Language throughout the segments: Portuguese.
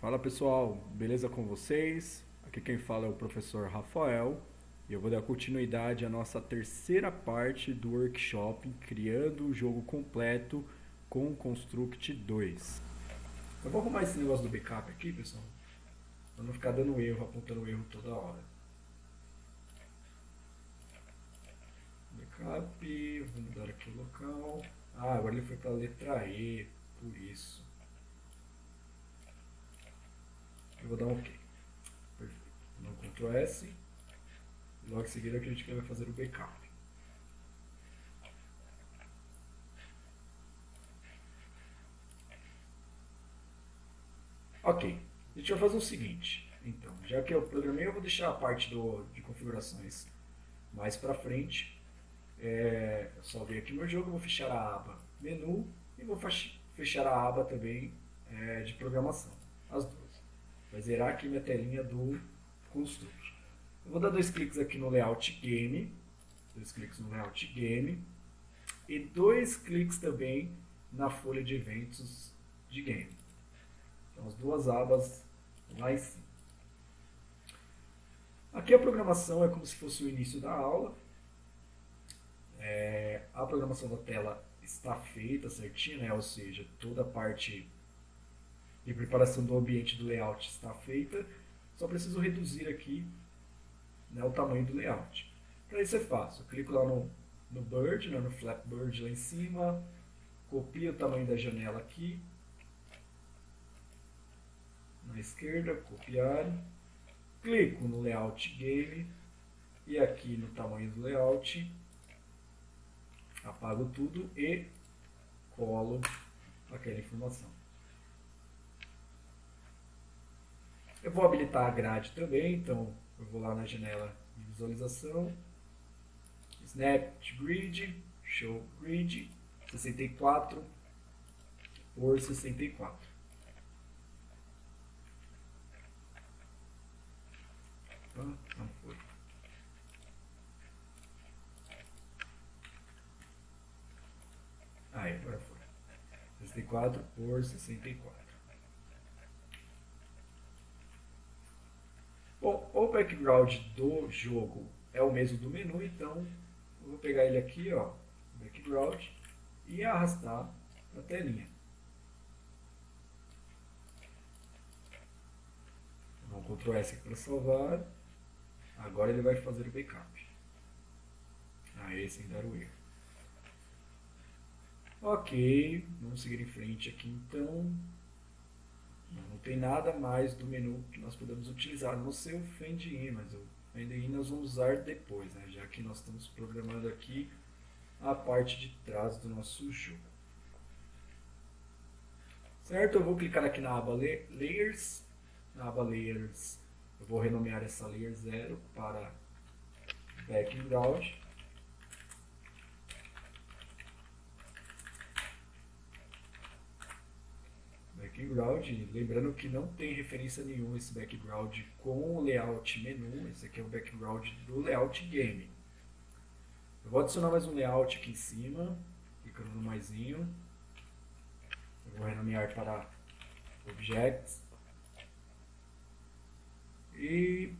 Fala pessoal, beleza com vocês? Aqui quem fala é o professor Rafael e eu vou dar continuidade à nossa terceira parte do workshop Criando o Jogo Completo com Construct 2. Eu vou arrumar esse negócio do backup aqui, pessoal, para não ficar dando erro, apontando erro toda hora. Backup, vou mudar aqui o local. Agora ele foi para a letra E, por isso. Eu vou dar um OK. Perfeito. Vou dar um Ctrl S. E logo em seguida acredito que ele vai fazer o backup. Ok. A gente vai fazer o seguinte. Então, já que eu programei, eu vou deixar a parte de configurações mais para frente. Eu salvei aqui meu jogo, vou fechar a aba menu e vou fechar a aba também de programação. As duas. Vai zerar aqui minha telinha do Construct. Eu vou dar dois cliques aqui no Layout Game. Dois cliques no Layout Game. E dois cliques também na folha de eventos de game. Então as duas abas lá em cima. Aqui a programação é como se fosse o início da aula. A programação da tela está feita certinha, né? Ou seja, toda a parte de preparação do ambiente do layout está feita. Só preciso reduzir aqui, né, o tamanho do layout. Para isso é fácil. Eu clico lá no Bird, né, no Flap Bird lá em cima, copio o tamanho da janela aqui, na esquerda, copiar, clico no Layout Game e aqui no tamanho do layout, apago tudo e colo aquela informação. Eu vou habilitar a grade também, então eu vou lá na janela de visualização, Snap Grid, Show Grid, 64 por 64. Não foi. Agora foi. 64 por 64. Bom, o background do jogo é o mesmo do menu, então eu vou pegar ele aqui, ó, background, e arrastar para a telinha. Vou dar um Ctrl S aqui para salvar. Agora ele vai fazer o backup. Sem dar o erro. Ok, vamos seguir em frente aqui então. Não tem nada mais do menu que nós podemos utilizar, a não ser o Fend-In, mas o Fend-In nós vamos usar depois, né? Já que nós estamos programando aqui a parte de trás do nosso jogo. Certo? Eu vou clicar aqui na aba Layers. Na aba Layers eu vou renomear essa Layer 0 para Background. Background, lembrando que não tem referência nenhuma esse background com o layout menu, esse aqui é o background do layout game. Eu vou adicionar mais um layout aqui em cima, clicando no maisinho. Eu vou renomear para Objects. E,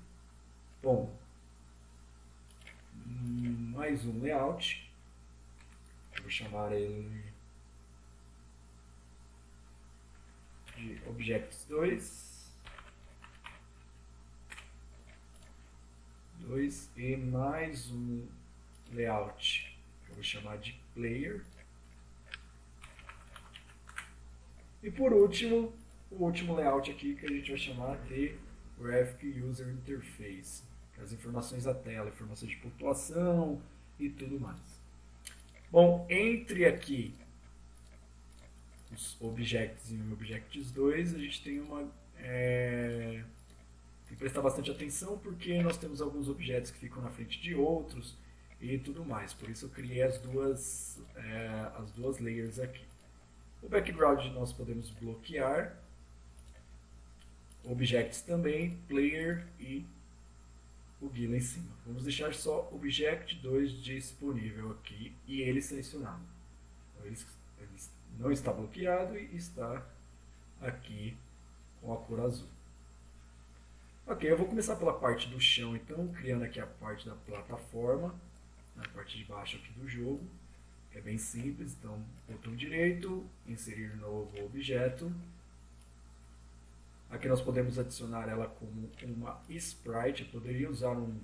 bom, mais um layout. Eu vou chamar ele de Objects 2 e mais um layout que eu vou chamar de Player. E por último, o último layout aqui que a gente vai chamar de Graphic User Interface, que é as informações da tela, informações de pontuação e tudo mais. Bom, entre aqui os Objects e o Objects 2, a gente tem tem que prestar bastante atenção porque nós temos alguns objetos que ficam na frente de outros e tudo mais. Por isso eu criei as duas layers aqui. O background nós podemos bloquear, Objects também, Player e o GUI lá em cima. Vamos deixar só Object 2 disponível aqui e ele selecionado. Então, ele não está bloqueado e está aqui com a cor azul. Ok, eu vou começar pela parte do chão, então, criando aqui a parte da plataforma, na parte de baixo aqui do jogo. É bem simples, então, botão direito, inserir novo objeto. Aqui nós podemos adicionar ela como uma sprite. Eu poderia usar um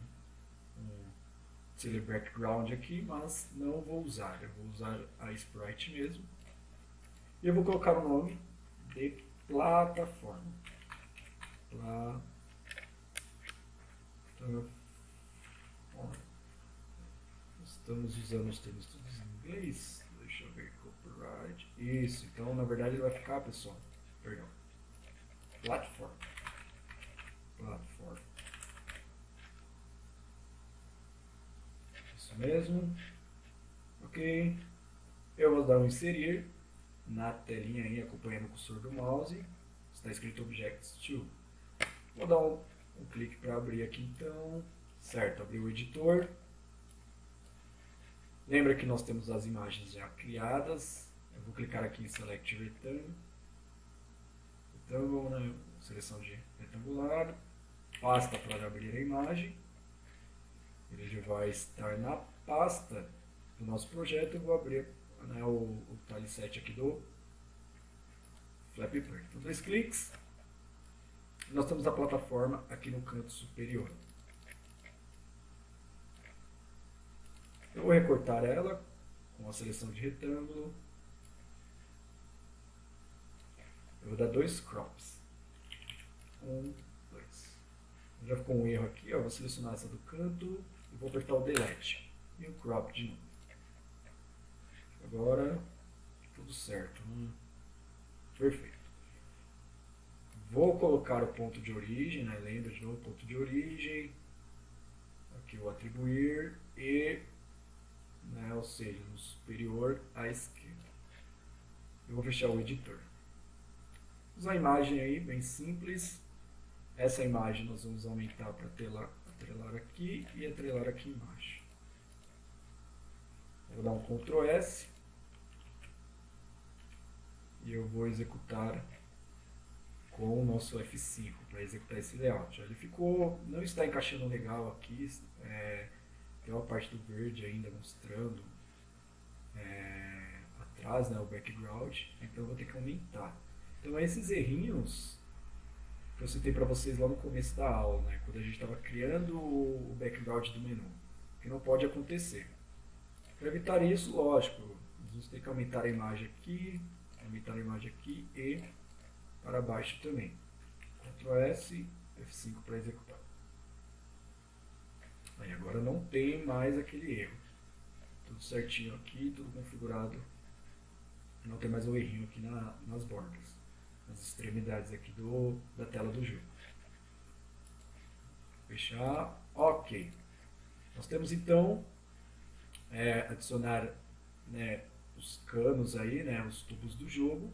Silver Background aqui, mas não vou usar. Eu vou usar a sprite mesmo. E eu vou colocar o nome de plataforma. Estamos usando os termos todos em inglês. Deixa eu ver, copyright. Isso, então na verdade ele vai ficar, pessoal, perdão, platform. Isso mesmo. Ok. Eu vou dar um inserir na telinha aí, acompanhando o cursor do mouse. Está escrito Objects 2. Vou dar um clique para abrir aqui então. Certo, abrir o editor. Lembra que nós temos as imagens já criadas. Eu vou clicar aqui em Select Rectangle, né? Seleção de retangular, pasta para abrir a imagem. Ele já vai estar na pasta do nosso projeto. Eu vou abrir, né, o tileset aqui do Flappy Bird. Então, 2 cliques. Nós temos a plataforma aqui no canto superior. Eu vou recortar ela com a seleção de retângulo. Eu vou dar 2 crops. 1, 2. Já ficou um erro aqui, ó. Vou selecionar essa do canto e vou apertar o delete. E o crop de novo. Agora, tudo certo. Perfeito. Vou colocar o ponto de origem, né? Lembra de novo, ponto de origem. Aqui o atribuir e, né, ou seja, no superior à esquerda. Eu vou fechar o editor. Usar a imagem aí, bem simples. Essa imagem nós vamos aumentar para atrelar aqui e atrelar aqui embaixo. Eu vou dar um Ctrl S e eu vou executar com o nosso F5 para executar esse layout. Ele ficou, não está encaixando legal aqui, tem uma parte do verde ainda mostrando atrás, né, o background, então eu vou ter que aumentar. Então esses errinhos que eu citei para vocês lá no começo da aula, né, quando a gente estava criando o background do menu, que não pode acontecer. Para evitar isso, lógico, nós vamos ter que aumentar a imagem aqui e para baixo também. Ctrl S, F5 para executar. Aí agora não tem mais aquele erro. Tudo certinho aqui, tudo configurado. Não tem mais o errinho aqui nas bordas, nas extremidades aqui da tela do jogo. Fechar. Ok. Nós temos então adicionar, né, os canos aí, né, os tubos do jogo.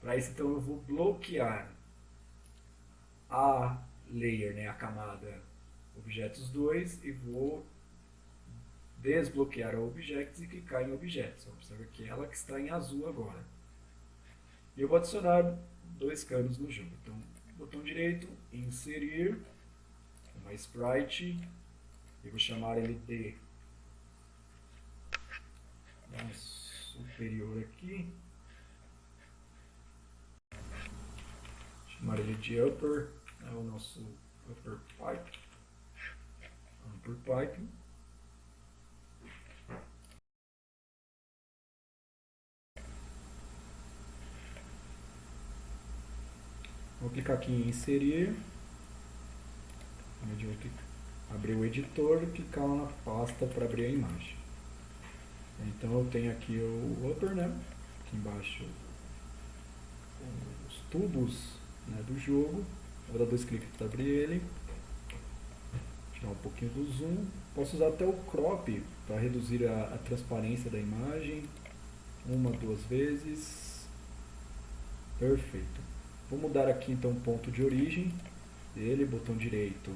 Para isso então eu vou bloquear a layer, né, a camada objetos 2 e vou desbloquear a objects e clicar em objetos. Observa que ela que está em azul agora. E eu vou adicionar 2 canos no jogo. Então, botão direito, inserir uma sprite, eu vou chamar ele de superior aqui, chamar ele de upper, é o nosso upper pipe. Vou clicar aqui em inserir, abrir o editor e clicar lá na pasta para abrir a imagem. Então eu tenho aqui o upper, né? Aqui embaixo os tubos, né, do jogo. Vou dar 2 cliques para abrir ele. Tirar um pouquinho do zoom. Posso usar até o crop para reduzir a transparência da imagem. 1, 2 vezes. Perfeito. Vou mudar aqui então o ponto de origem dele, botão direito.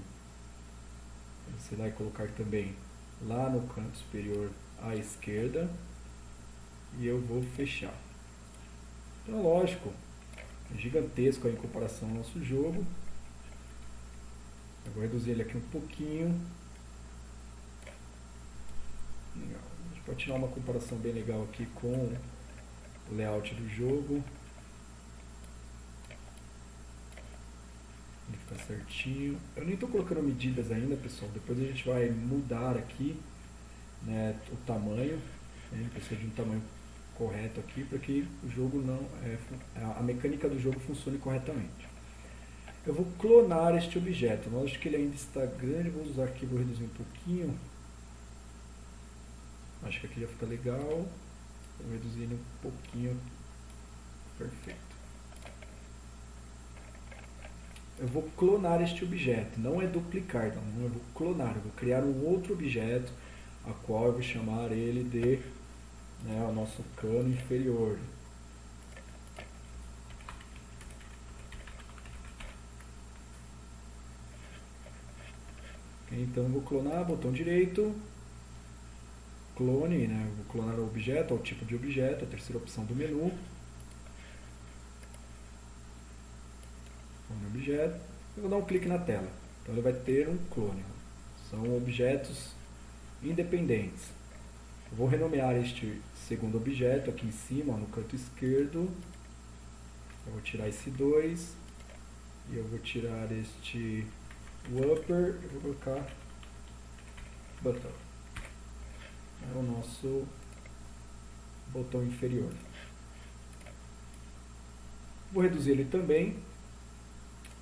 Você vai colocar também lá no canto superior à esquerda. E eu vou fechar. Então, lógico, É gigantesco aí em comparação ao nosso jogo. Eu vou reduzir ele aqui um pouquinho. Legal. A gente pode tirar uma comparação bem legal aqui com o layout do jogo. Ele fica certinho. Eu nem estou colocando medidas ainda, pessoal. Depois a gente vai mudar aqui, né, o tamanho. Ele precisa de um tamanho correto aqui para que o jogo não a mecânica do jogo funcione corretamente. Eu vou clonar este objeto. Eu acho que ele ainda está grande. Vou usar aqui, vou reduzir um pouquinho. Acho que aqui já fica legal. Vou reduzir ele um pouquinho. Perfeito. Eu vou clonar este objeto. Não é duplicar, não. Eu vou clonar. Eu vou criar um outro objeto, a qual eu vou chamar ele de, né, o nosso cano inferior. Então eu vou clonar, botão direito, clone, né? Eu vou clonar o objeto, o tipo de objeto, a terceira opção do menu. Clone objeto. Eu vou dar um clique na tela. Então ele vai ter um clone. São objetos independentes. Eu vou renomear este segundo objeto aqui em cima, no canto esquerdo. Eu vou tirar esse 2. E eu vou tirar este upper. Eu vou colocar botão. É o nosso botão inferior. Vou reduzir ele também,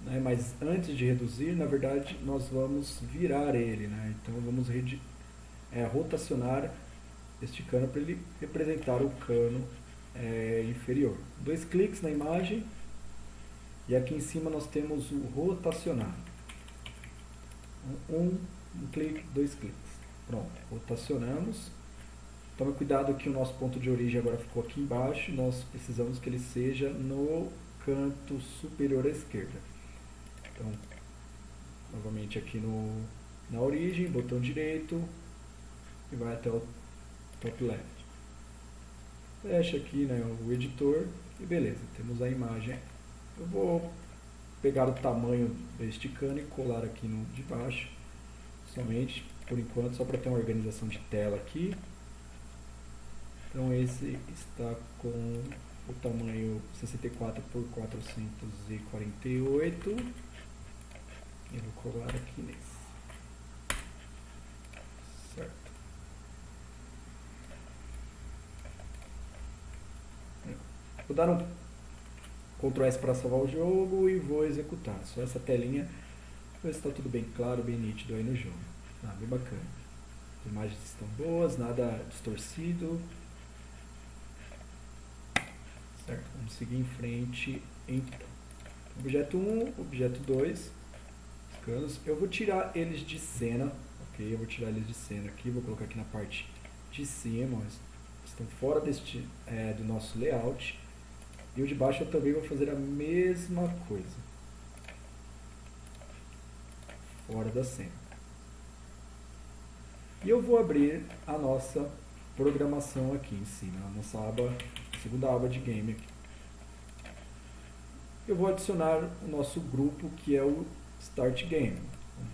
né, mas antes de reduzir, na verdade, nós vamos virar ele, né? Então vamos rotacionar este cano para ele representar o cano inferior. 2 cliques na imagem e aqui em cima nós temos o rotacionar. Um clique, 2 cliques. Pronto, rotacionamos. Tome cuidado que o nosso ponto de origem agora ficou aqui embaixo. Nós precisamos que ele seja no canto superior à esquerda. Então, novamente aqui na origem, botão direito e vai até o top left. Fecha aqui, né, o editor e beleza, temos a imagem. Eu vou pegar o tamanho deste cano e colar aqui no de baixo, somente por enquanto, só para ter uma organização de tela aqui. Então esse está com o tamanho 64 por 448. Eu vou colar aqui nesse. Certo. Vou dar um Ctrl S para salvar o jogo e vou executar. Só essa telinha, ver se está tudo bem claro, bem nítido aí no jogo. Bem bacana. As imagens estão boas, nada distorcido. Certo, vamos seguir em frente então. Objeto 1, objeto 2, canos. Eu vou tirar eles de cena, ok? Eu vou tirar eles de cena aqui, vou colocar aqui na parte de cima, estão fora do nosso layout. E o de baixo eu também vou fazer a mesma coisa. Fora da cena. E eu vou abrir a nossa programação aqui em cima, a nossa aba, segunda aba de game aqui. Eu vou adicionar o nosso grupo, que é o Start Game.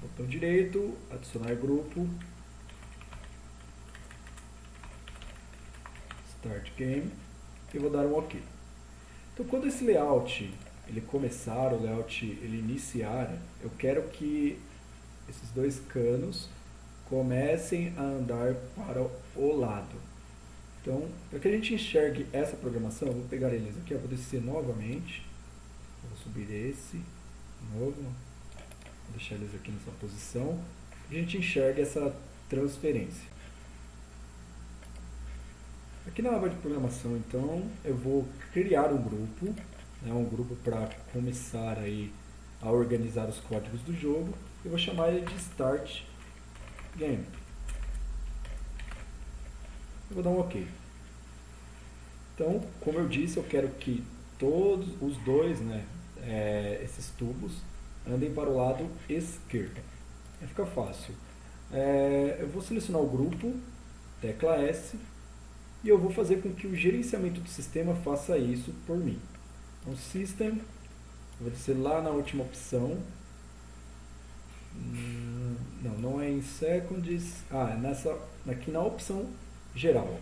Botão direito, adicionar grupo, Start Game, e vou dar um OK. Então, quando esse layout ele começar, o layout ele iniciar, eu quero que esses dois canos comecem a andar para o lado. Então, para que a gente enxergue essa programação, eu vou pegar eles aqui, eu vou descer novamente, eu vou subir esse, de novo, vou deixar eles aqui nessa posição, a gente enxerga essa transferência. Aqui na aba de programação, então, eu vou criar um grupo, né, um grupo para começar aí a organizar os códigos do jogo. Eu vou chamar ele de Start Game. Eu vou dar um OK. Então, como eu disse, eu quero que todos os dois, né, esses tubos, andem para o lado esquerdo. Aí fica fácil. Eu vou selecionar o grupo, tecla S, e eu vou fazer com que o gerenciamento do sistema faça isso por mim. Então, System, vou descer lá na última opção. Não é em Seconds. Aqui na opção geral.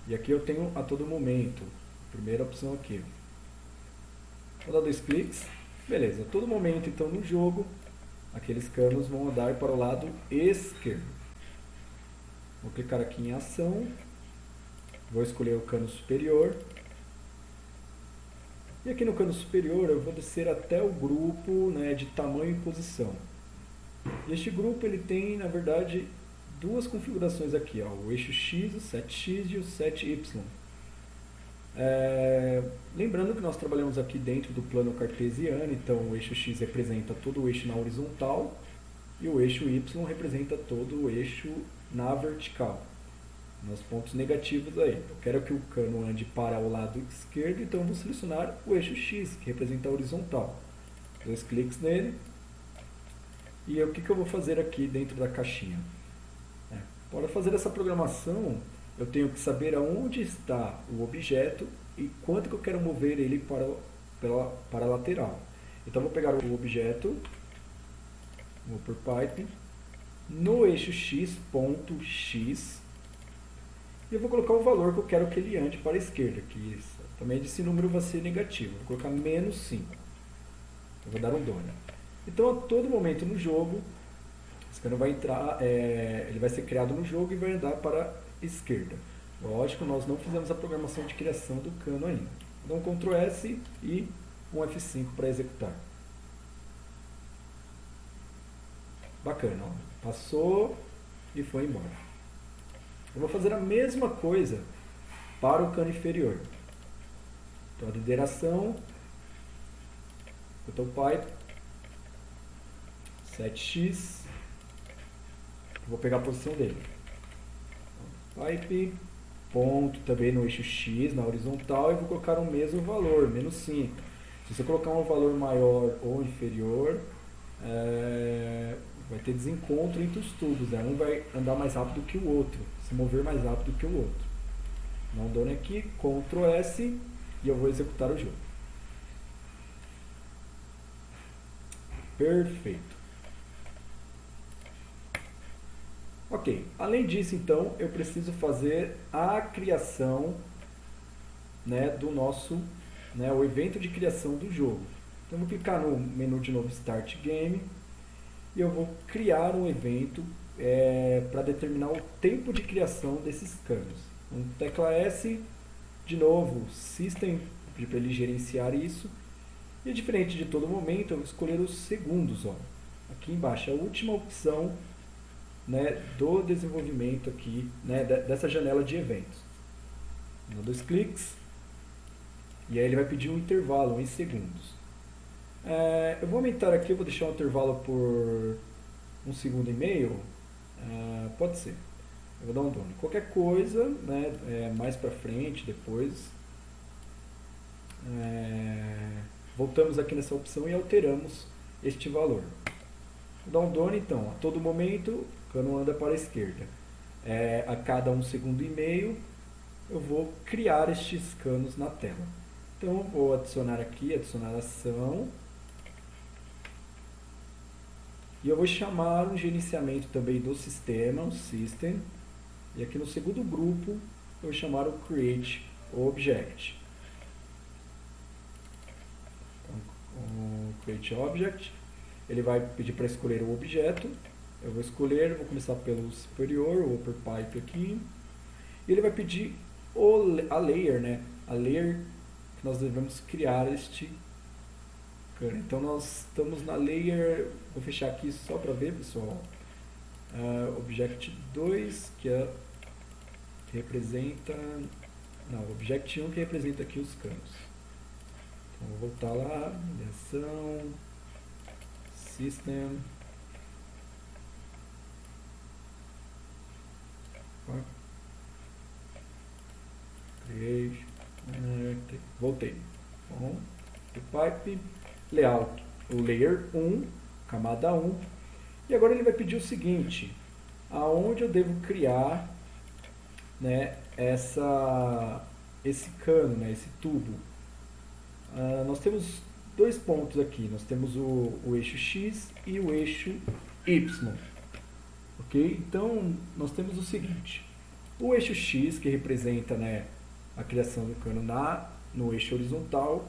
E aqui eu tenho a todo momento. Primeira opção aqui. Vou dar 2 cliques. Beleza, a todo momento então no jogo, aqueles canos vão andar para o lado esquerdo. Vou clicar aqui em ação. Vou escolher o cano superior. E aqui no cano superior eu vou descer até o grupo, né, de tamanho e posição. E este grupo ele tem, na verdade, duas configurações aqui, ó, o eixo X, o 7X e o 7Y. Lembrando que nós trabalhamos aqui dentro do plano cartesiano, então o eixo X representa todo o eixo na horizontal e o eixo Y representa todo o eixo na vertical. Nos pontos negativos aí. Eu quero que o cano ande para o lado esquerdo, então eu vou selecionar o eixo X, que representa a horizontal. 2 cliques nele. E o que eu vou fazer aqui dentro da caixinha? Para fazer essa programação, eu tenho que saber aonde está o objeto e quanto que eu quero mover ele para a lateral. Então eu vou pegar o objeto, vou por pipe, no eixo X, ponto X, e eu vou colocar o valor que eu quero que ele ande para a esquerda, que também esse número vai ser negativo. Vou colocar menos 5. Eu vou dar um done. Então, a todo momento no jogo, esse cano vai entrar, ele vai ser criado no jogo e vai andar para a esquerda. Lógico, nós não fizemos a programação de criação do cano ainda. Então, Ctrl S e um F5 para executar. Bacana, ó. Passou e foi embora. Eu vou fazer a mesma coisa para o cano inferior. Então, a lideração, botão pipe, 7x, vou pegar a posição dele. Pipe, ponto também no eixo X, na horizontal, e vou colocar o mesmo valor, menos 5. Se você colocar um valor maior ou inferior, vai ter desencontro entre os tubos, né? Um vai andar mais rápido que o outro, se mover mais rápido que o outro. Não dou aqui, Ctrl S, e eu vou executar o jogo. Perfeito. Ok, além disso então, eu preciso fazer a criação, né, do nosso, né, o evento de criação do jogo. Então eu vou clicar no menu de novo Start Game, e eu vou criar um evento para determinar o tempo de criação desses canos. Então, tecla S, de novo, System, para ele gerenciar isso. E diferente de todo momento, eu vou escolher os segundos. Ó. Aqui embaixo, a última opção, né, do desenvolvimento aqui, né, dessa janela de eventos. Dou 2 cliques, e aí ele vai pedir um intervalo em segundos. Eu vou aumentar aqui, eu vou deixar um intervalo por 1,5 segundo. Pode ser. Eu vou dar um done. Qualquer coisa, né, mais pra frente, depois, voltamos aqui nessa opção e alteramos este valor. Vou dar um done, então. A todo momento, o cano anda para a esquerda. A cada 1,5 segundo, eu vou criar estes canos na tela. Então, vou adicionar aqui, adicionar ação. E eu vou chamar um gerenciamento também do sistema, o System. E aqui no segundo grupo, eu vou chamar o Create Object. Então, o Create Object, ele vai pedir para escolher o objeto. Eu vou escolher, vou começar pelo superior, o upper pipe aqui. E ele vai pedir a layer, né? A layer que nós devemos criar este cano. Então nós estamos na layer, vou fechar aqui só para ver, pessoal. Object 2, que representa, Object 1 que representa aqui os canos. Então vou voltar lá, ação, System, Create, voltei. Bom, pipe, layout, o layer 1, camada 1, e agora ele vai pedir o seguinte: aonde eu devo criar, né, esse cano, né, esse tubo. nós temos dois pontos aqui. Nós temos o eixo X e o eixo Y. Ok? Então, nós temos o seguinte. O eixo X, que representa, né, a criação do cano no eixo horizontal,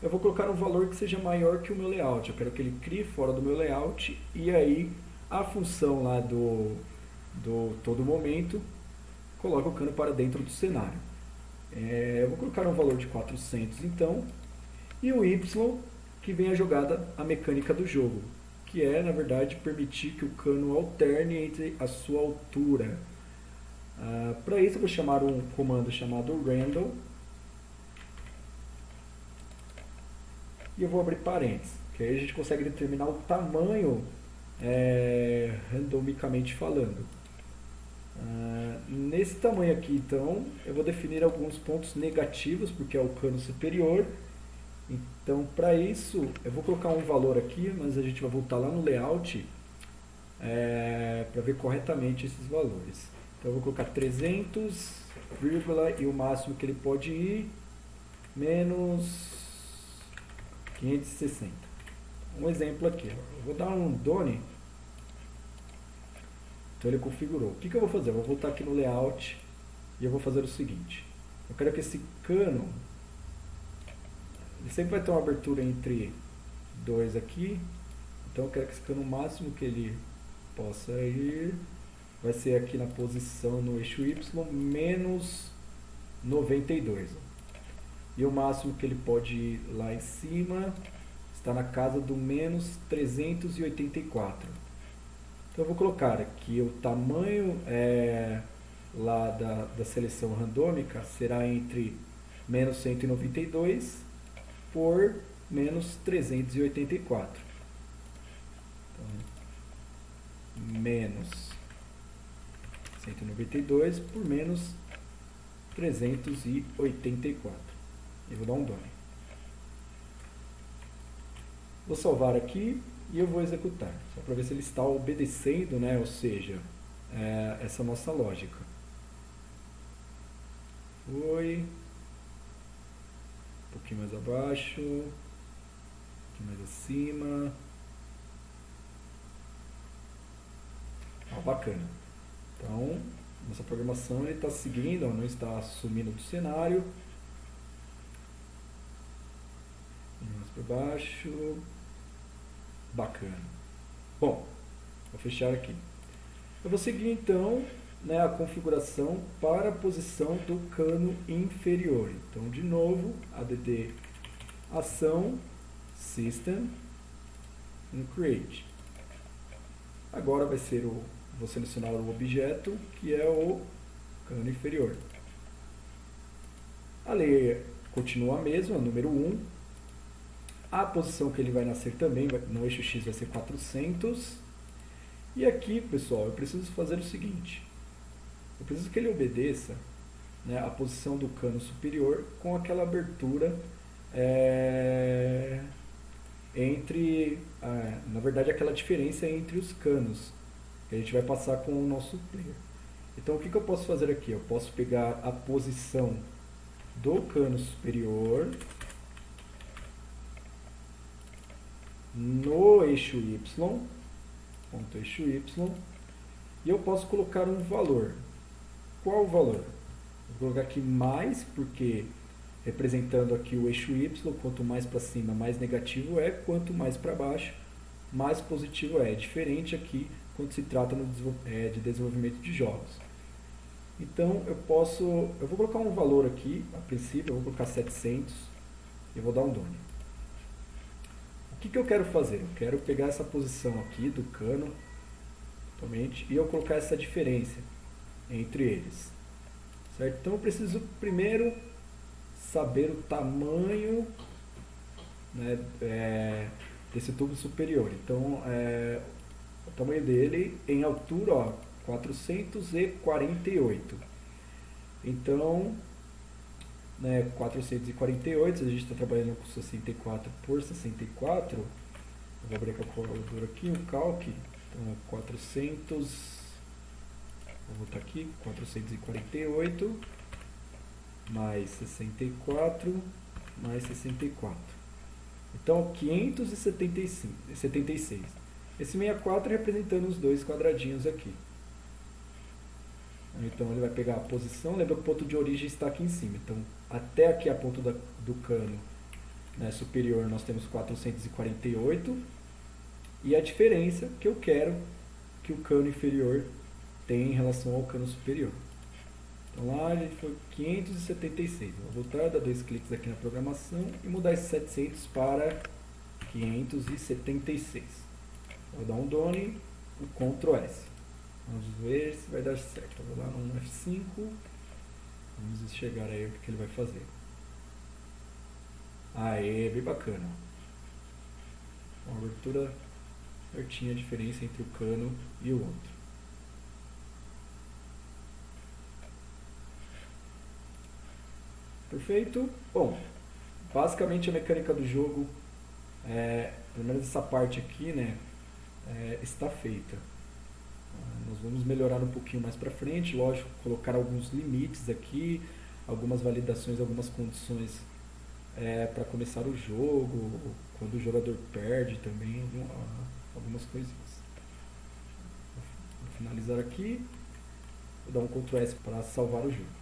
eu vou colocar um valor que seja maior que o meu layout. Eu quero que ele crie fora do meu layout e aí a função lá do todo momento coloca o cano para dentro do cenário. Eu vou colocar um valor de 400 então, e o Y, que vem a jogada, a mecânica do jogo, que é, na verdade, permitir que o cano alterne entre a sua altura. Para isso eu vou chamar um comando chamado random, e eu vou abrir parênteses, que aí a gente consegue determinar o tamanho randomicamente falando. Nesse tamanho aqui, então, eu vou definir alguns pontos negativos, porque é o cano superior. Então, para isso, eu vou colocar um valor aqui, mas a gente vai voltar lá no layout para ver corretamente esses valores. Então, eu vou colocar 300, vírgula, e o máximo que ele pode ir, menos 560. Um exemplo aqui, eu vou dar um done. Então ele configurou. O que eu vou fazer? Eu vou voltar aqui no layout e eu vou fazer o seguinte. Eu quero que esse cano, ele sempre vai ter uma abertura entre dois aqui. Então eu quero que esse cano, o máximo que ele possa ir, vai ser aqui na posição no eixo Y, menos 92. E o máximo que ele pode ir lá em cima está na casa do menos 384. Então eu vou colocar aqui o tamanho lá da seleção randômica será entre menos 192 por menos 384. Então, menos 192 por menos 384. Eu vou dar um done. Vou salvar aqui e eu vou executar, só para ver se ele está obedecendo, né? Ou seja, essa nossa lógica. Foi. Um pouquinho mais abaixo, um pouquinho mais acima. Bacana. Então, nossa programação está seguindo, não está sumindo do cenário. Mais para baixo. Bacana. Bom, vou fechar aqui. Eu vou seguir então, né, a configuração para a posição do cano inferior. Então, de novo, add ação, system, and create. Agora vai ser vou selecionar o objeto, que é o cano inferior. A lei continua a mesma, número 1. A posição que ele vai nascer também, no eixo X vai ser 400. E aqui, pessoal, eu preciso fazer o seguinte. Eu preciso que ele obedeça, né, a posição do cano superior com aquela abertura entre, na verdade, aquela diferença entre os canos que a gente vai passar com o nosso player. Então, o que eu posso fazer aqui? Eu posso pegar a posição do cano superior no eixo Y, ponto eixo Y, e eu posso colocar um valor. Qual o valor? Vou colocar aqui mais, porque representando aqui o eixo Y, quanto mais para cima, mais negativo é, quanto mais para baixo, mais positivo é. É diferente aqui quando se trata de desenvolvimento de jogos. Então eu vou colocar um valor aqui, a princípio eu vou colocar 700 e vou dar um done. O que eu quero fazer? Eu quero pegar essa posição aqui do cano totalmente, e eu colocar essa diferença entre eles. Certo? Então eu preciso primeiro saber o tamanho, né, desse tubo superior. Então o tamanho dele em altura, ó, 448. Então, 448, se a gente está trabalhando com 64 por 64, eu vou abrir a calculadora aqui, o calc, então 400, vou voltar aqui, 448 mais 64 mais 64. Então, 576. Esse 64 representando os dois quadradinhos aqui. Então, ele vai pegar a posição. Lembra que o ponto de origem está aqui em cima. Então, até aqui a ponta do cano, né, superior, nós temos 448. E a diferença que eu quero que o cano inferior tenha em relação ao cano superior. Então lá a gente foi 576. Vou voltar, dar 2 cliques aqui na programação e mudar esse 700 para 576. Vou dar um done, um Ctrl S. Vamos ver se vai dar certo. Vou lá no F5. Vamos chegar aí o que ele vai fazer. Aê, bem bacana. Uma abertura certinha, a diferença entre o cano e o outro. Perfeito? Bom, basicamente a mecânica do jogo, pelo menos essa parte aqui, né, está feita. Nós vamos melhorar um pouquinho mais para frente, lógico, colocar alguns limites aqui, algumas validações, algumas condições para começar o jogo, quando o jogador perde também, algumas coisinhas. Vou finalizar aqui, vou dar um Ctrl S para salvar o jogo.